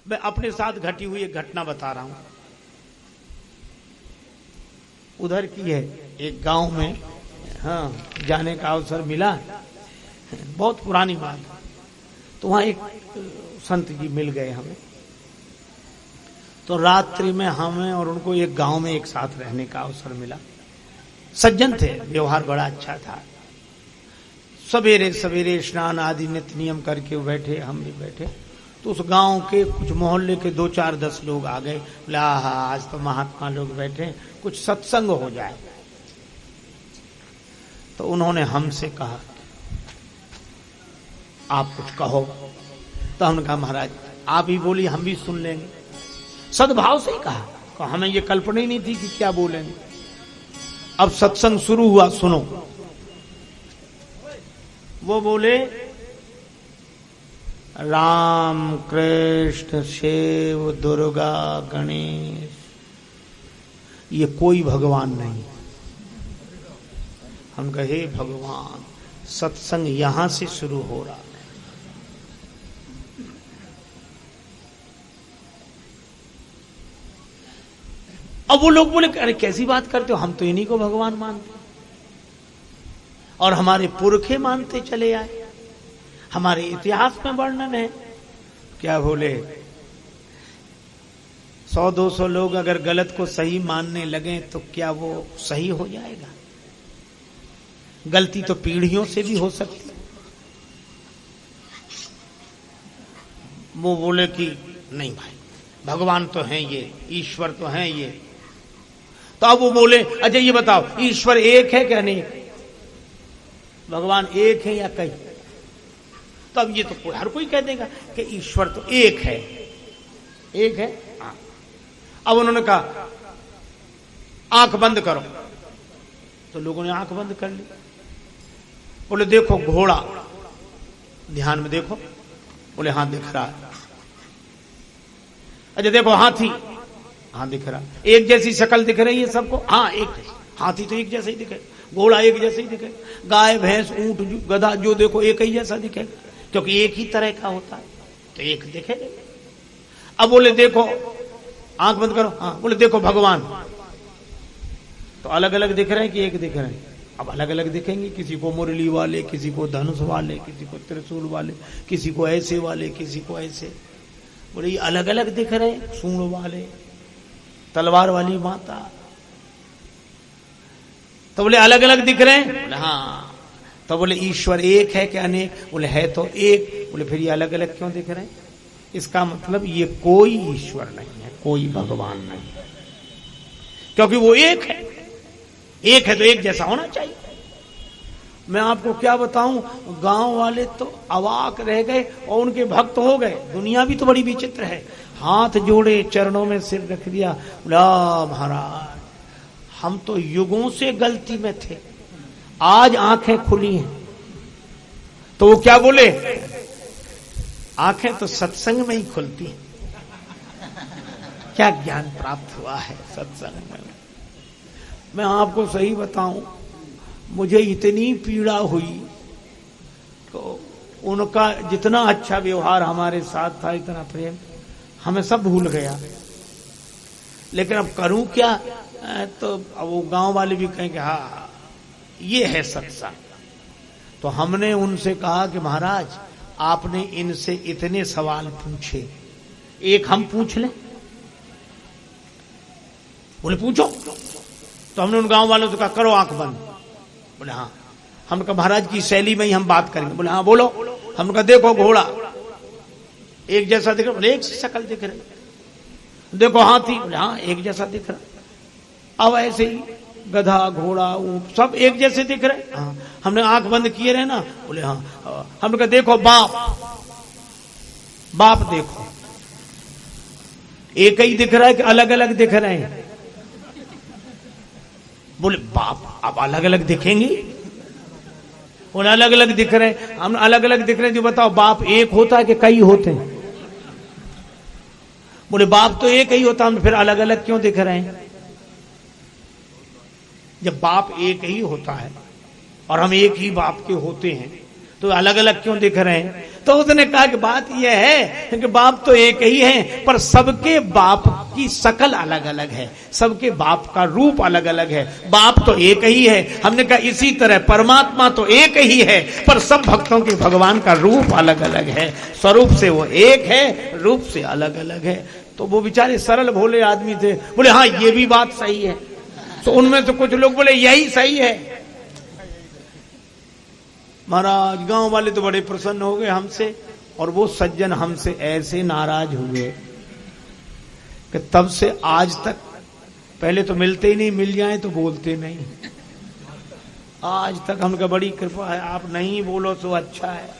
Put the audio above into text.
मैं अपने साथ घटी हुई एक घटना बता रहा हूं। उधर की है, एक गांव में जाने का अवसर मिला, बहुत पुरानी बात। तो वहां एक संत जी मिल गए हमें, तो रात्रि में हमें और उनको एक गांव में एक साथ रहने का अवसर मिला। सज्जन थे, व्यवहार बड़ा अच्छा था। सवेरे सवेरे स्नान आदि नित्य नियम करके बैठे, हम भी बैठे। तो उस गांव के कुछ मोहल्ले के 2 4 10 लोग आ गए। बोले आज तो महात्मा लोग बैठे, कुछ सत्संग हो जाए। तो उन्होंने हमसे कहा आप कुछ कहो। तो हमने कहा महाराज आप ही बोलिए, हम भी सुन लेंगे। सद्भाव से ही कहा, तो हमें ये कल्पना ही नहीं थी कि क्या बोलेंगे। अब सत्संग शुरू हुआ, सुनो। वो बोले राम कृष्ण शिव दुर्गा गणेश, ये कोई भगवान नहीं। हम कहे भगवान, सत्संग यहां से शुरू हो रहा है। अब वो लोग बोले अरे कैसी बात करते हो, हम तो इन्हीं को भगवान मानते और हमारे पुरखे मानते चले आए, हमारे इतिहास में वर्णन है। क्या बोले 100 200 लोग अगर गलत को सही मानने लगे तो क्या वो सही हो जाएगा? गलती तो पीढ़ियों से भी हो सकती है। वो बोले कि नहीं भाई, भगवान तो हैं ये, ईश्वर तो हैं ये। तो अब वो बोले अच्छा ये बताओ ईश्वर एक है क्या नहीं, भगवान एक है या कई? तो अब ये तो हर कोई कह देगा कि ईश्वर तो एक है, एक है। हाँ। अब उन्होंने कहा आंख बंद करो, तो लोगों ने आंख बंद कर ली। बोले देखो घोड़ा, ध्यान में देखो। बोले हाँ दिख रहा है। अच्छा देखो हाथी, हाँ दिख रहा। एक जैसी शक्ल दिख रही है सबको? हाँ एक, हाथी तो एक जैसा ही दिखे, घोड़ा एक जैसा ही दिखे, गाय भैंस ऊंट गधा जो देखो एक ही जैसा दिखे, क्योंकि एक ही तरह का होता है, तो एक दिखे। अब बोले देखो, आंख बंद करो। हाँ। बोले देखो भगवान, तो अलग अलग दिख रहे हैं कि एक दिख रहे हैं? अब अलग अलग दिखेंगे, किसी को मुरली वाले, किसी को धनुष वाले, किसी को त्रिशूल वाले, किसी को ऐसे वाले, किसी को ऐसे। बोले ये अलग अलग दिख रहे हैं, सूंड वाले, तलवार वाली माता। तो बोले अलग अलग दिख रहे हैं? बोले हाँ। तो बोले ईश्वर एक है क्या अनेक? बोले है तो एक। बोले फिर ये अलग अलग क्यों दिख रहे हैं? इसका मतलब ये कोई ईश्वर नहीं है, कोई भगवान नहीं है, क्योंकि वो एक है। एक है तो एक जैसा होना चाहिए। मैं आपको क्या बताऊं, गांव वाले तो अवाक रह गए और उनके भक्त हो गए। दुनिया भी तो बड़ी विचित्र है। हाथ जोड़े, चरणों में सिर रख दिया, बोला महाराज हम तो युगों से गलती में थे, आज आंखें खुली हैं। तो वो क्या बोले, आंखें तो सत्संग में ही खुलती हैं। क्या ज्ञान प्राप्त हुआ है सत्संग में। मैं आपको सही बताऊं, मुझे इतनी पीड़ा हुई, तो उनका जितना अच्छा व्यवहार हमारे साथ था, इतना प्रेम, हमें सब भूल गया। लेकिन अब करूं क्या? तो अब वो गांव वाले भी कहेंगे हाँ ये है सत्संग। तो हमने उनसे कहा कि महाराज आपने इनसे इतने सवाल पूछे, एक हम पूछ लें? बोले पूछो। तो हमने उन गांव वालों से कहा करो आंख बंद। बोले हाँ। हमने कहा महाराज की शैली में ही हम बात करेंगे। बोले हाँ बोलो। हमने कहा देखो घोड़ा एक जैसा दिख रहा, बोले एक शक्ल दिख रही। देखो हाथी, बोले हाँ एक जैसा दिख रहा। अब ऐसे ही गधा घोड़ा ऊंट सब एक जैसे दिख रहे। हाँ। हमने आंख बंद किए रहे ना? बोले हाँ। हमने कहा देखो बाप, बाप देखो एक ही दिख रहा है कि अलग अलग दिख रहे हैं? बोले बाप अब अलग अलग दिखेंगे? बोले अलग अलग दिख रहे हैं। हम अलग अलग दिख रहे हैं, जो बताओ बाप एक होता है कि कई होते हैं? बोले बाप तो एक ही होता, हम फिर अलग अलग क्यों दिख रहे हैं? जब बाप एक ही होता है और हम एक ही बाप के होते हैं, तो अलग अलग क्यों दिख रहे हैं? तो उसने कहा कि बात यह है कि बाप तो एक ही है, पर सबके बाप की शकल अलग अलग है, सबके बाप का रूप अलग अलग है। बाप तो एक ही है। हमने कहा इसी तरह परमात्मा तो एक ही है, पर सब भक्तों के भगवान का रूप अलग अलग है। स्वरूप से वो एक है, रूप से अलग अलग है। तो वो बेचारे सरल भोले आदमी थे, बोले हाँ ये भी बात सही है। तो उनमें से कुछ लोग बोले यही सही है। महाराज गांव वाले तो बड़े प्रसन्न हो गए हमसे, और वो सज्जन हमसे ऐसे नाराज हुए कि तब से आज तक, पहले तो मिलते ही नहीं, मिल जाए तो बोलते नहीं। आज तक हमका बड़ी कृपा है, आप नहीं बोलो तो अच्छा है।